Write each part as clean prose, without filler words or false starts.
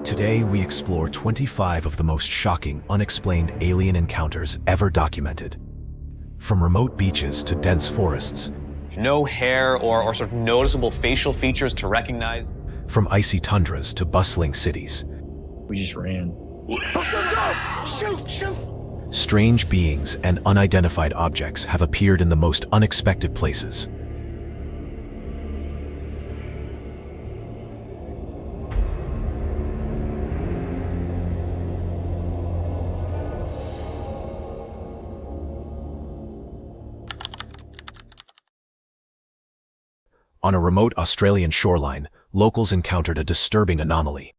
Today we explore 25 of the most shocking, unexplained alien encounters ever documented. From remote beaches to dense forests. No hair or sort of noticeable facial features to recognize. From icy tundras to bustling cities. We just ran. Shoot! Strange beings and unidentified objects have appeared in the most unexpected places. On a remote Australian shoreline, locals encountered a disturbing anomaly.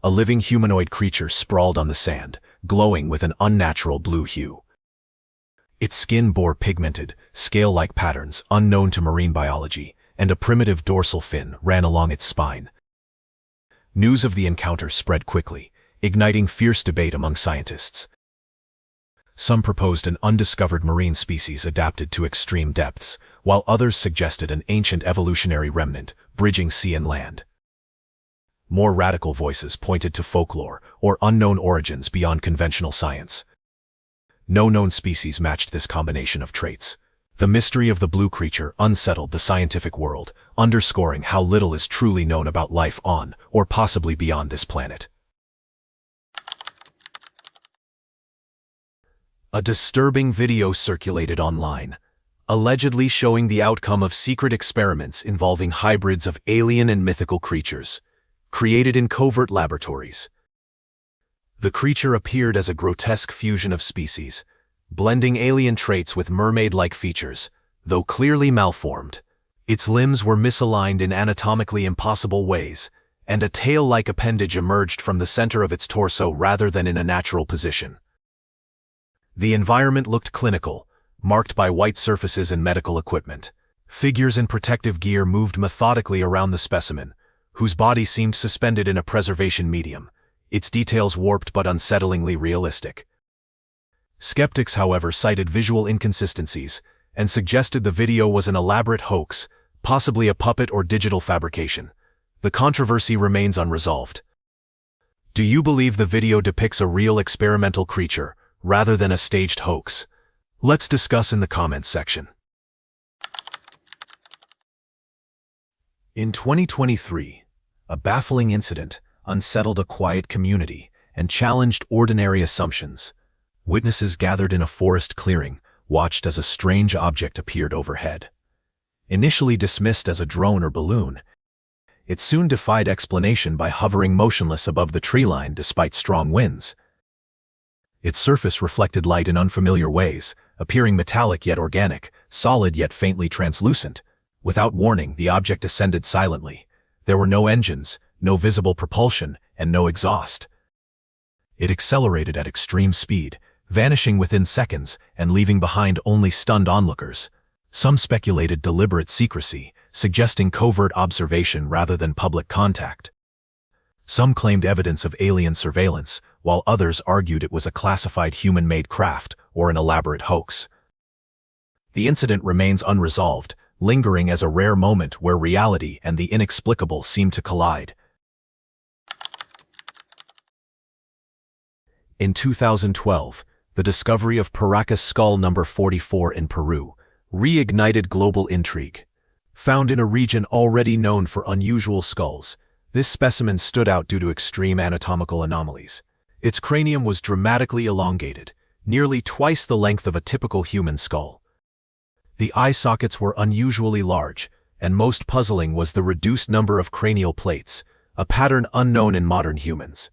A living humanoid creature sprawled on the sand, glowing with an unnatural blue hue. Its skin bore pigmented, scale-like patterns unknown to marine biology, and a primitive dorsal fin ran along its spine. News of the encounter spread quickly, igniting fierce debate among scientists. Some proposed an undiscovered marine species adapted to extreme depths, while others suggested an ancient evolutionary remnant, bridging sea and land. More radical voices pointed to folklore or unknown origins beyond conventional science. No known species matched this combination of traits. The mystery of the blue creature unsettled the scientific world, underscoring how little is truly known about life on, or possibly beyond this planet. A disturbing video circulated online, allegedly showing the outcome of secret experiments involving hybrids of alien and mythical creatures, created in covert laboratories. The creature appeared as a grotesque fusion of species, blending alien traits with mermaid-like features, though clearly malformed. Its limbs were misaligned in anatomically impossible ways, and a tail-like appendage emerged from the center of its torso rather than in a natural position. The environment looked clinical, marked by white surfaces and medical equipment. Figures in protective gear moved methodically around the specimen, whose body seemed suspended in a preservation medium, its details warped but unsettlingly realistic. Skeptics, however, cited visual inconsistencies and suggested the video was an elaborate hoax, possibly a puppet or digital fabrication. The controversy remains unresolved. Do you believe the video depicts a real experimental creature, rather than a staged hoax? Let's discuss in the comments section. In 2023, a baffling incident unsettled a quiet community and challenged ordinary assumptions. Witnesses gathered in a forest clearing watched as a strange object appeared overhead. Initially dismissed as a drone or balloon, it soon defied explanation by hovering motionless above the tree line despite strong winds. Its surface reflected light in unfamiliar ways, appearing metallic yet organic, solid yet faintly translucent. Without warning, the object ascended silently. There were no engines, no visible propulsion, and no exhaust. It accelerated at extreme speed, vanishing within seconds and leaving behind only stunned onlookers. Some speculated deliberate secrecy, suggesting covert observation rather than public contact. Some claimed evidence of alien surveillance, while others argued it was a classified human-made craft or an elaborate hoax. The incident remains unresolved, lingering as a rare moment where reality and the inexplicable seem to collide. In 2012, the discovery of Paracas skull number 44 in Peru reignited global intrigue. Found in a region already known for unusual skulls, this specimen stood out due to extreme anatomical anomalies. Its cranium was dramatically elongated, nearly twice the length of a typical human skull. The eye sockets were unusually large, and most puzzling was the reduced number of cranial plates, a pattern unknown in modern humans.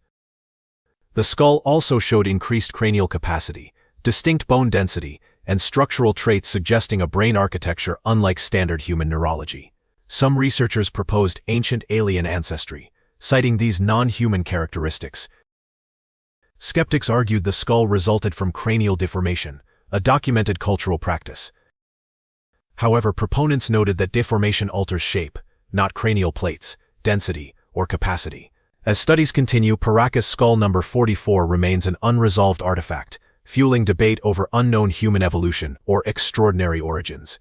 The skull also showed increased cranial capacity, distinct bone density, and structural traits suggesting a brain architecture unlike standard human neurology. Some researchers proposed ancient alien ancestry, citing these non-human characteristics. Skeptics argued the skull resulted from cranial deformation, a documented cultural practice. However, proponents noted that deformation alters shape, not cranial plates, density, or capacity. As studies continue, Paracas skull number 44 remains an unresolved artifact, fueling debate over unknown human evolution or extraordinary origins.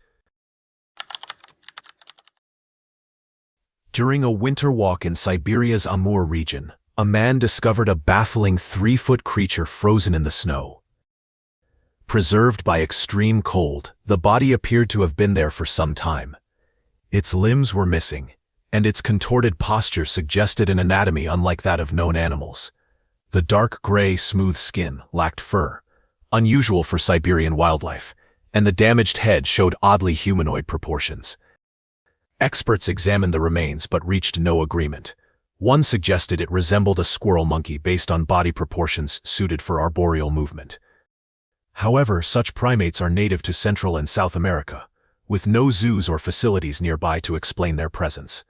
During a winter walk in Siberia's Amur region, a man discovered a baffling 3-foot creature frozen in the snow. Preserved by extreme cold, the body appeared to have been there for some time. Its limbs were missing, and its contorted posture suggested an anatomy unlike that of known animals. The dark gray, smooth skin lacked fur, unusual for Siberian wildlife, and the damaged head showed oddly humanoid proportions. Experts examined the remains but reached no agreement. One suggested it resembled a squirrel monkey based on body proportions suited for arboreal movement. However, such primates are native to Central and South America, with no zoos or facilities nearby to explain their presence.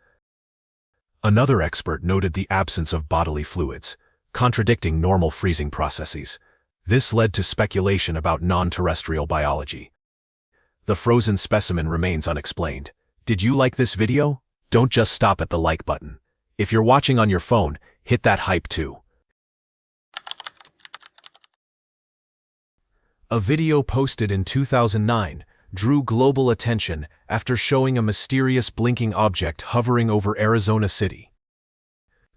Another expert noted the absence of bodily fluids, contradicting normal freezing processes. This led to speculation about non-terrestrial biology. The frozen specimen remains unexplained. Did you like this video? Don't just stop at the like button. If you're watching on your phone, hit that hype too. A video posted in 2009 drew global attention after showing a mysterious blinking object hovering over Arizona City.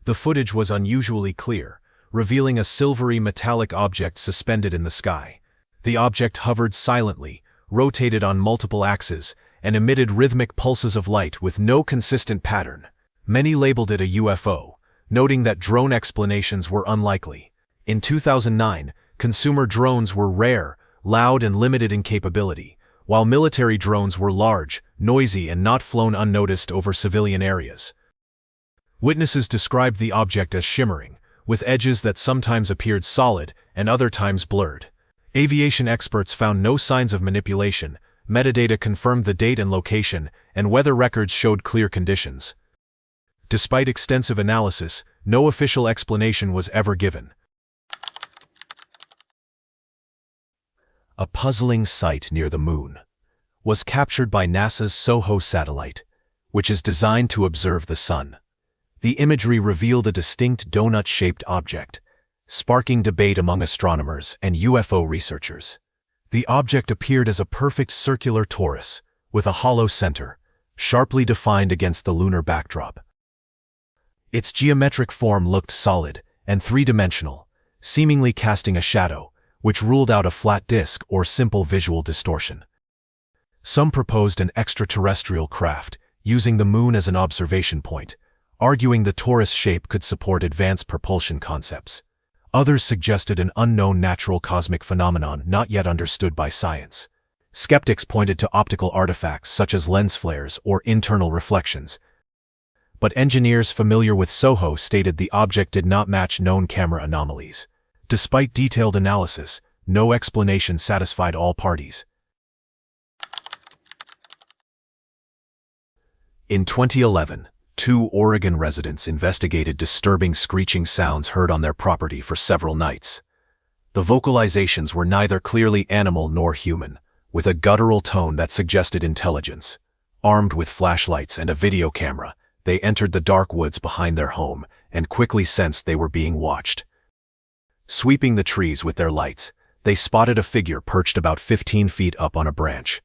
The footage was unusually clear, revealing a silvery metallic object suspended in the sky. The object hovered silently, rotated on multiple axes, and emitted rhythmic pulses of light with no consistent pattern. Many labeled it a UFO, noting that drone explanations were unlikely. In 2009, consumer drones were rare, loud, and limited in capability, while military drones were large, noisy, and not flown unnoticed over civilian areas. Witnesses described the object as shimmering, with edges that sometimes appeared solid and other times blurred. Aviation experts found no signs of manipulation, metadata confirmed the date and location, and weather records showed clear conditions. Despite extensive analysis, no official explanation was ever given. A puzzling sight near the moon was captured by NASA's SOHO satellite, which is designed to observe the sun. The imagery revealed a distinct donut-shaped object, sparking debate among astronomers and UFO researchers. The object appeared as a perfect circular torus, with a hollow center, sharply defined against the lunar backdrop. Its geometric form looked solid and three-dimensional, seemingly casting a shadow, which ruled out a flat disk or simple visual distortion. Some proposed an extraterrestrial craft, using the moon as an observation point, arguing the torus shape could support advanced propulsion concepts. Others suggested an unknown natural cosmic phenomenon not yet understood by science. Skeptics pointed to optical artifacts such as lens flares or internal reflections, but engineers familiar with SOHO stated the object did not match known camera anomalies. Despite detailed analysis, no explanation satisfied all parties. In 2011, 2 Oregon residents investigated disturbing screeching sounds heard on their property for several nights. The vocalizations were neither clearly animal nor human, with a guttural tone that suggested intelligence. Armed with flashlights and a video camera, they entered the dark woods behind their home and quickly sensed they were being watched. Sweeping the trees with their lights, they spotted a figure perched about 15 feet up on a branch.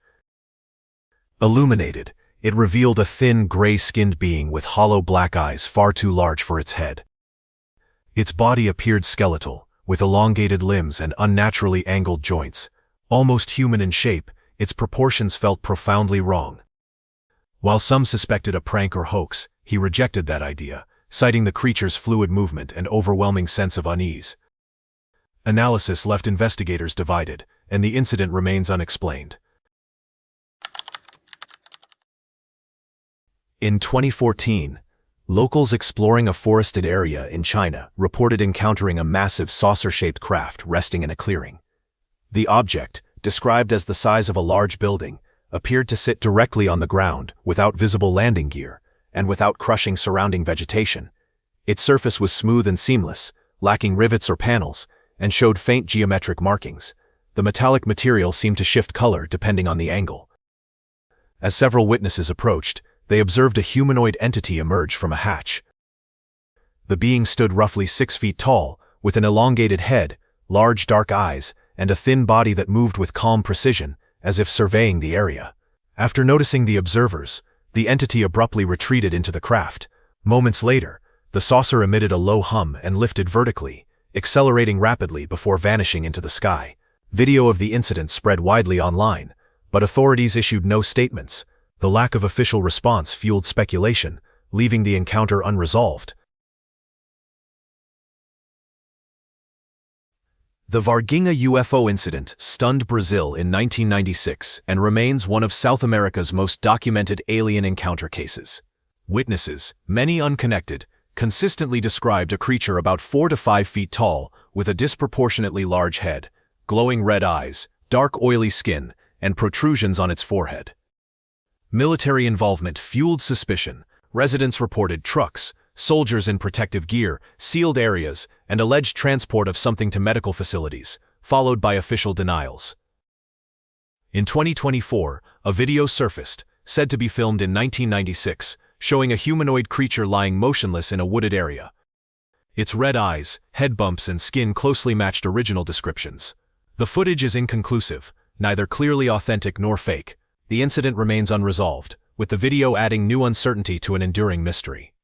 Illuminated, it revealed a thin, gray-skinned being with hollow black eyes far too large for its head. Its body appeared skeletal, with elongated limbs and unnaturally angled joints. Almost human in shape, its proportions felt profoundly wrong. While some suspected a prank or hoax, he rejected that idea, citing the creature's fluid movement and overwhelming sense of unease. Analysis left investigators divided, and the incident remains unexplained. In 2014, locals exploring a forested area in China reported encountering a massive saucer-shaped craft resting in a clearing. The object, described as the size of a large building, appeared to sit directly on the ground without visible landing gear and without crushing surrounding vegetation. Its surface was smooth and seamless, lacking rivets or panels, and showed faint geometric markings. The metallic material seemed to shift color depending on the angle. As several witnesses approached, they observed a humanoid entity emerge from a hatch. The being stood roughly 6 feet tall, with an elongated head, large dark eyes, and a thin body that moved with calm precision, as if surveying the area. After noticing the observers, the entity abruptly retreated into the craft. Moments later, The saucer emitted a low hum and lifted vertically, accelerating rapidly before vanishing into the sky. Video of the incident spread widely online, but authorities issued no statements. The lack of official response fueled speculation, leaving the encounter unresolved. The Varginha UFO incident stunned Brazil in 1996 and remains one of South America's most documented alien encounter cases. Witnesses, many unconnected, consistently described a creature about 4 to 5 feet tall with a disproportionately large head, glowing red eyes, dark oily skin, and protrusions on its forehead. Military involvement fueled suspicion. Residents reported trucks, soldiers in protective gear, sealed areas, and alleged transport of something to medical facilities, followed by official denials. In 2024, a video surfaced, said to be filmed in 1996, showing a humanoid creature lying motionless in a wooded area. Its red eyes, head bumps, and skin closely matched original descriptions. The footage is inconclusive, neither clearly authentic nor fake. The incident remains unresolved, with the video adding new uncertainty to an enduring mystery.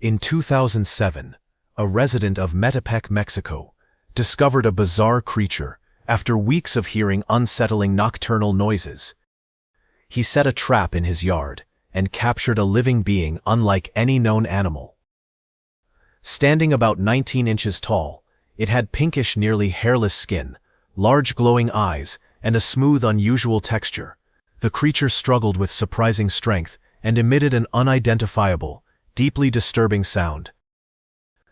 In 2007, a resident of Metepec, Mexico, discovered a bizarre creature after weeks of hearing unsettling nocturnal noises. He set a trap in his yard and captured a living being unlike any known animal. Standing about 19 inches tall, it had pinkish, nearly hairless skin, large glowing eyes, and a smooth, unusual texture. The creature struggled with surprising strength and emitted an unidentifiable, deeply disturbing sound.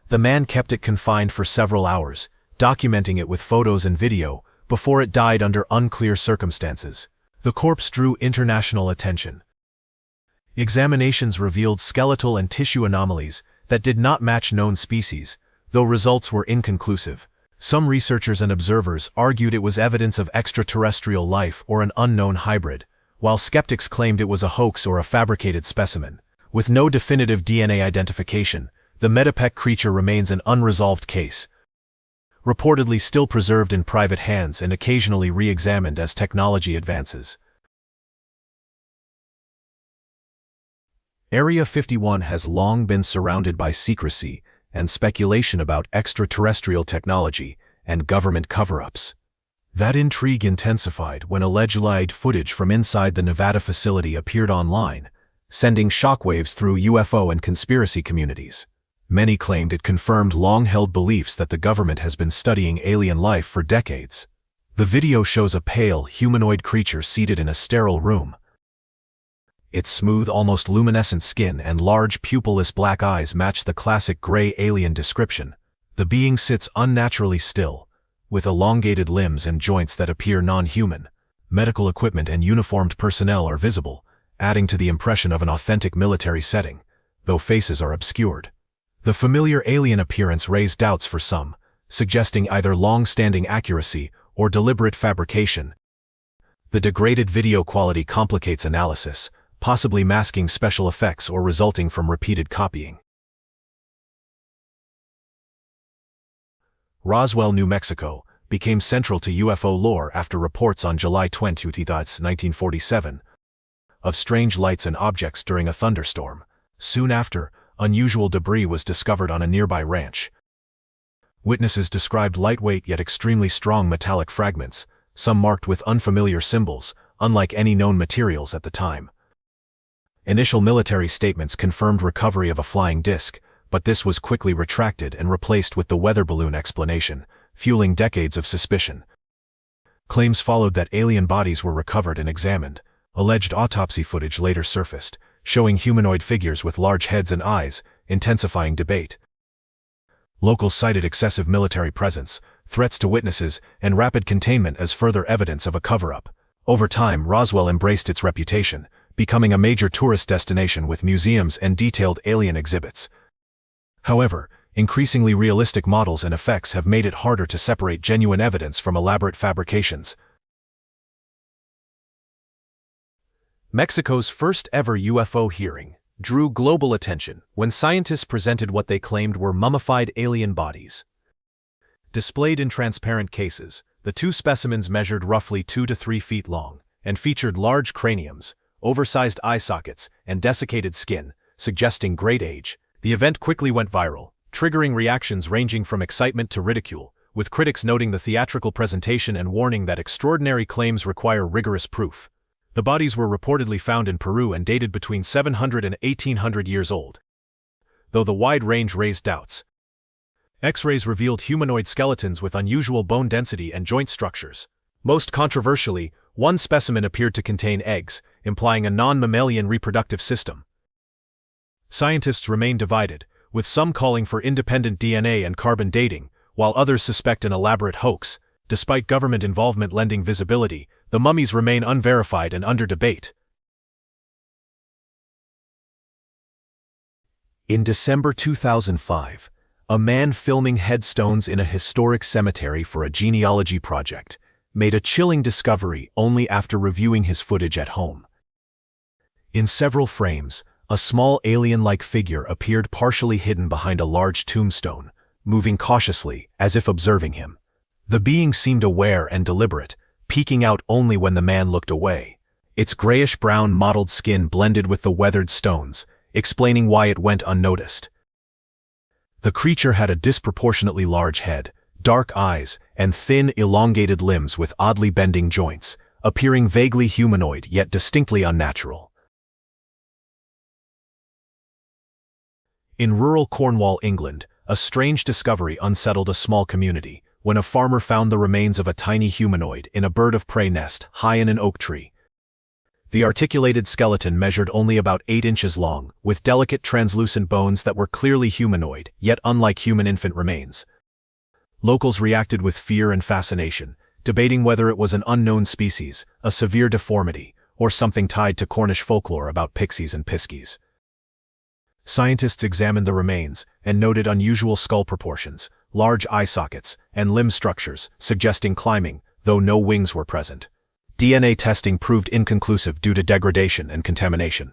The man kept it confined for several hours, documenting it with photos and video, before it died under unclear circumstances. The corpse drew international attention. Examinations revealed skeletal and tissue anomalies that did not match known species, though results were inconclusive. Some researchers and observers argued it was evidence of extraterrestrial life or an unknown hybrid, while skeptics claimed it was a hoax or a fabricated specimen. With no definitive DNA identification, the Metepec Creature remains an unresolved case, reportedly still preserved in private hands and occasionally re-examined as technology advances. Area 51 has long been surrounded by secrecy and speculation about extraterrestrial technology and government cover-ups. That intrigue intensified when alleged live footage from inside the Nevada facility appeared online, sending shockwaves through UFO and conspiracy communities. Many claimed it confirmed long-held beliefs that the government has been studying alien life for decades. The video shows a pale, humanoid creature seated in a sterile room. Its smooth, almost luminescent skin and large, pupilless black eyes match the classic gray alien description. The being sits unnaturally still, with elongated limbs and joints that appear non-human. Medical equipment and uniformed personnel are visible, adding to the impression of an authentic military setting, though faces are obscured. The familiar alien appearance raised doubts for some, suggesting either long-standing accuracy or deliberate fabrication. The degraded video quality complicates analysis, possibly masking special effects or resulting from repeated copying. Roswell, New Mexico, became central to UFO lore after reports on July 20, 1947, of strange lights and objects during a thunderstorm. Soon after, unusual debris was discovered on a nearby ranch. Witnesses described lightweight yet extremely strong metallic fragments, some marked with unfamiliar symbols, unlike any known materials at the time. Initial military statements confirmed recovery of a flying disc, but this was quickly retracted and replaced with the weather balloon explanation, fueling decades of suspicion. Claims followed that alien bodies were recovered and examined. Alleged autopsy footage later surfaced, showing humanoid figures with large heads and eyes, intensifying debate. Locals cited excessive military presence, threats to witnesses, and rapid containment as further evidence of a cover-up. Over time, Roswell embraced its reputation, becoming a major tourist destination with museums and detailed alien exhibits. However, increasingly realistic models and effects have made it harder to separate genuine evidence from elaborate fabrications. Mexico's first ever UFO hearing drew global attention when scientists presented what they claimed were mummified alien bodies. Displayed in transparent cases, the two specimens measured roughly 2 to 3 feet long and featured large craniums, oversized eye sockets, and desiccated skin, suggesting great age. The event quickly went viral, triggering reactions ranging from excitement to ridicule, with critics noting the theatrical presentation and warning that extraordinary claims require rigorous proof. The bodies were reportedly found in Peru and dated between 700 and 1800 years old, though the wide range raised doubts. X-rays revealed humanoid skeletons with unusual bone density and joint structures. Most controversially, one specimen appeared to contain eggs, implying a non-mammalian reproductive system. Scientists remain divided, with some calling for independent DNA and carbon dating, while others suspect an elaborate hoax. Despite government involvement lending visibility, the mummies remain unverified and under debate. In December 2005, a man filming headstones in a historic cemetery for a genealogy project made a chilling discovery only after reviewing his footage at home. In several frames, a small alien-like figure appeared partially hidden behind a large tombstone, moving cautiously as if observing him. The being seemed aware and deliberate, peeking out only when the man looked away. Its grayish-brown mottled skin blended with the weathered stones, explaining why it went unnoticed. The creature had a disproportionately large head, dark eyes, and thin, elongated limbs with oddly bending joints, appearing vaguely humanoid yet distinctly unnatural. In rural Cornwall, England, a strange discovery unsettled a small community when a farmer found the remains of a tiny humanoid in a bird of prey nest high in an oak tree. The articulated skeleton measured only about 8 inches long, with delicate translucent bones that were clearly humanoid, yet unlike human infant remains. Locals reacted with fear and fascination, debating whether it was an unknown species, a severe deformity, or something tied to Cornish folklore about pixies and piskies. Scientists examined the remains and noted unusual skull proportions, large eye sockets, and limb structures, suggesting climbing, though no wings were present. DNA testing proved inconclusive due to degradation and contamination.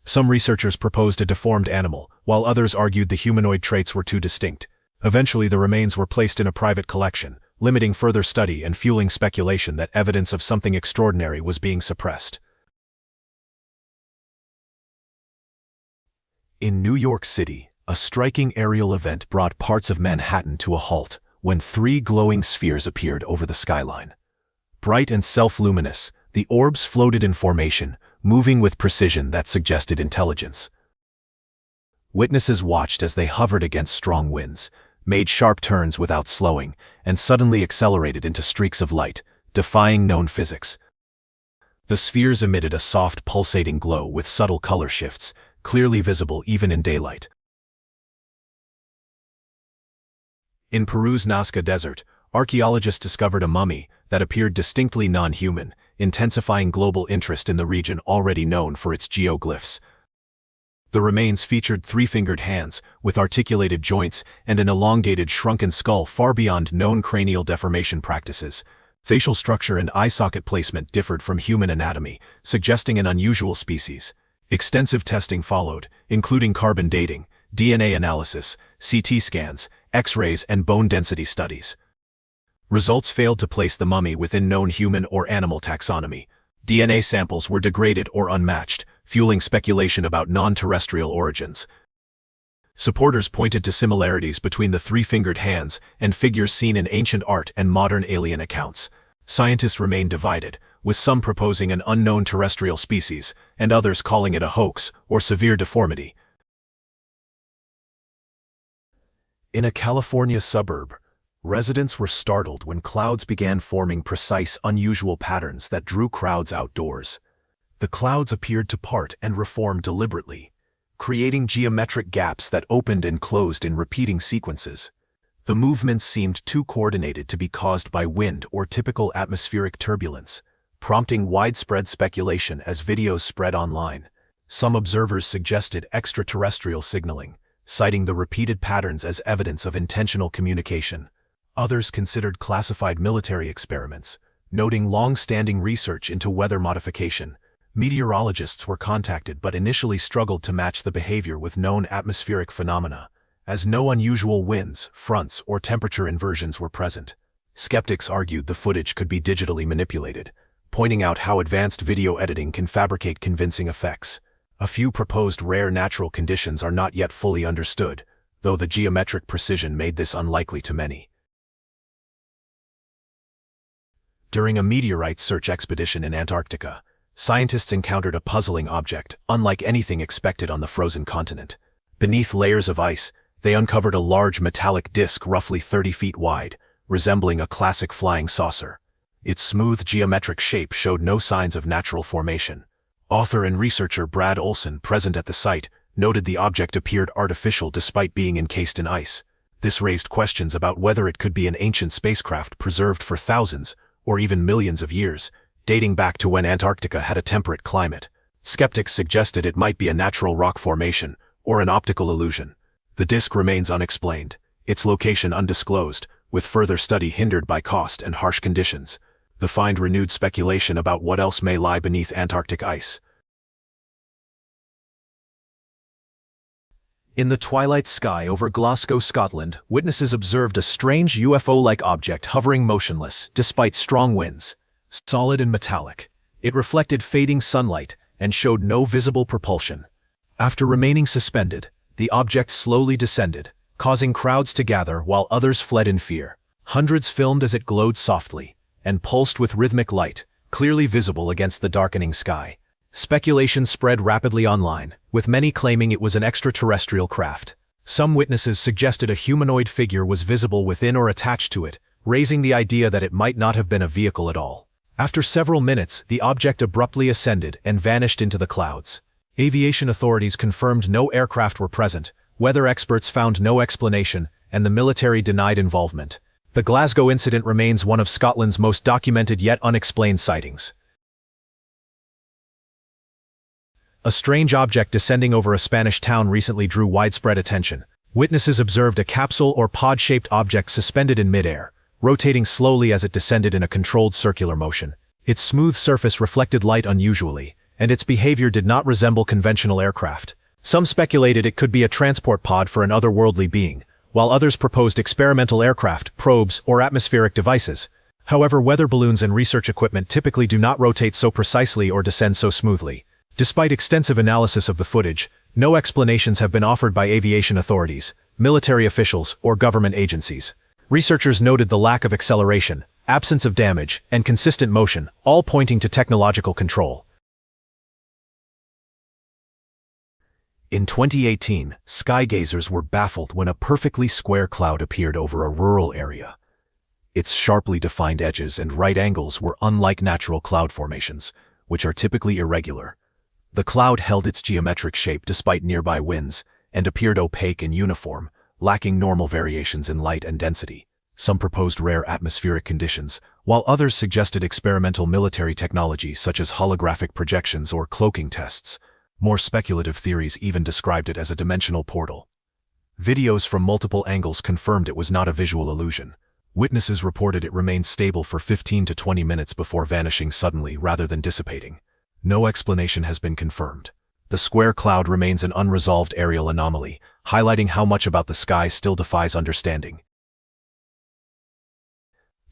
Some researchers proposed a deformed animal, while others argued the humanoid traits were too distinct. Eventually, the remains were placed in a private collection, limiting further study and fueling speculation that evidence of something extraordinary was being suppressed. In New York City, a striking aerial event brought parts of Manhattan to a halt when 3 glowing spheres appeared over the skyline. Bright and self-luminous, the orbs floated in formation, moving with precision that suggested intelligence. Witnesses watched as they hovered against strong winds, made sharp turns without slowing, and suddenly accelerated into streaks of light, defying known physics. The spheres emitted a soft, pulsating glow with subtle color shifts, clearly visible even in daylight. In Peru's Nazca Desert, archaeologists discovered a mummy that appeared distinctly non-human, intensifying global interest in the region already known for its geoglyphs. The remains featured 3-fingered hands, with articulated joints and an elongated shrunken skull far beyond known cranial deformation practices. Facial structure and eye socket placement differed from human anatomy, suggesting an unusual species. Extensive testing followed, including carbon dating, DNA analysis, CT scans, X-rays, and bone density studies. Results failed to place the mummy within known human or animal taxonomy. DNA samples were degraded or unmatched, fueling speculation about non-terrestrial origins. Supporters pointed to similarities between the 3-fingered hands and figures seen in ancient art and modern alien accounts. Scientists remain divided, with some proposing an unknown terrestrial species, and others calling it a hoax or severe deformity. In a California suburb, residents were startled when clouds began forming precise, unusual patterns that drew crowds outdoors. The clouds appeared to part and reform deliberately, creating geometric gaps that opened and closed in repeating sequences. The movements seemed too coordinated to be caused by wind or typical atmospheric turbulence, prompting widespread speculation as videos spread online. Some observers suggested extraterrestrial signaling, citing the repeated patterns as evidence of intentional communication. Others considered classified military experiments, noting long-standing research into weather modification. Meteorologists were contacted but initially struggled to match the behavior with known atmospheric phenomena, as no unusual winds, fronts, or temperature inversions were present. Skeptics argued the footage could be digitally manipulated, pointing out how advanced video editing can fabricate convincing effects. A few proposed rare natural conditions are not yet fully understood, though the geometric precision made this unlikely to many. During a meteorite search expedition in Antarctica, scientists encountered a puzzling object, unlike anything expected on the frozen continent. Beneath layers of ice, they uncovered a large metallic disc roughly 30 feet wide, resembling a classic flying saucer. Its smooth geometric shape showed no signs of natural formation. Author and researcher Brad Olson, present at the site, noted the object appeared artificial despite being encased in ice. This raised questions about whether it could be an ancient spacecraft preserved for thousands, or even millions of years, dating back to when Antarctica had a temperate climate. Skeptics suggested it might be a natural rock formation, or an optical illusion. The disk remains unexplained, its location undisclosed, with further study hindered by cost and harsh conditions. The find renewed speculation about what else may lie beneath Antarctic ice. In the twilight sky over Glasgow, Scotland, witnesses observed a strange UFO-like object hovering motionless, despite strong winds. Solid and metallic, it reflected fading sunlight and showed no visible propulsion. After remaining suspended, the object slowly descended, causing crowds to gather while others fled in fear. Hundreds filmed as it glowed softly and pulsed with rhythmic light, clearly visible against the darkening sky. Speculation spread rapidly online, with many claiming it was an extraterrestrial craft. Some witnesses suggested a humanoid figure was visible within or attached to it, raising the idea that it might not have been a vehicle at all. After several minutes, the object abruptly ascended and vanished into the clouds. Aviation authorities confirmed no aircraft were present, weather experts found no explanation, and the military denied involvement. The Glasgow incident remains one of Scotland's most documented yet unexplained sightings. A strange object descending over a Spanish town recently drew widespread attention. Witnesses observed a capsule or pod-shaped object suspended in midair, rotating slowly as it descended in a controlled circular motion. Its smooth surface reflected light unusually, and its behavior did not resemble conventional aircraft. Some speculated it could be a transport pod for an otherworldly being, while others proposed experimental aircraft, probes, or atmospheric devices. However, weather balloons and research equipment typically do not rotate so precisely or descend so smoothly. Despite extensive analysis of the footage, no explanations have been offered by aviation authorities, military officials, or government agencies. Researchers noted the lack of acceleration, absence of damage, and consistent motion, all pointing to technological control. In 2018, skygazers were baffled when a perfectly square cloud appeared over a rural area. Its sharply defined edges and right angles were unlike natural cloud formations, which are typically irregular. The cloud held its geometric shape despite nearby winds, and appeared opaque and uniform, lacking normal variations in light and density. Some proposed rare atmospheric conditions, while others suggested experimental military technology such as holographic projections or cloaking tests. More speculative theories even described it as a dimensional portal. Videos from multiple angles confirmed it was not a visual illusion. Witnesses reported it remained stable for 15 to 20 minutes before vanishing suddenly rather than dissipating. No explanation has been confirmed. The square cloud remains an unresolved aerial anomaly, highlighting how much about the sky still defies understanding.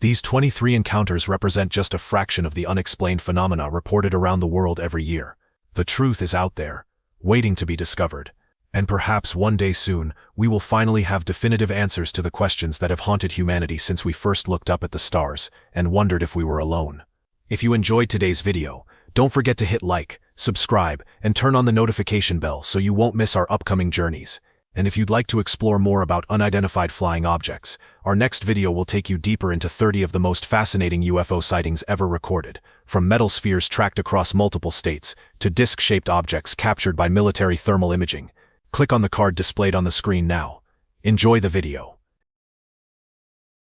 These 23 encounters represent just a fraction of the unexplained phenomena reported around the world every year. The truth is out there, waiting to be discovered. And perhaps one day soon, we will finally have definitive answers to the questions that have haunted humanity since we first looked up at the stars and wondered if we were alone. If you enjoyed today's video, don't forget to hit like, subscribe, and turn on the notification bell so you won't miss our upcoming journeys. And if you'd like to explore more about unidentified flying objects, our next video will take you deeper into 30 of the most fascinating UFO sightings ever recorded, from metal spheres tracked across multiple states to disc-shaped objects captured by military thermal imaging. Click on the card displayed on the screen now. Enjoy the video.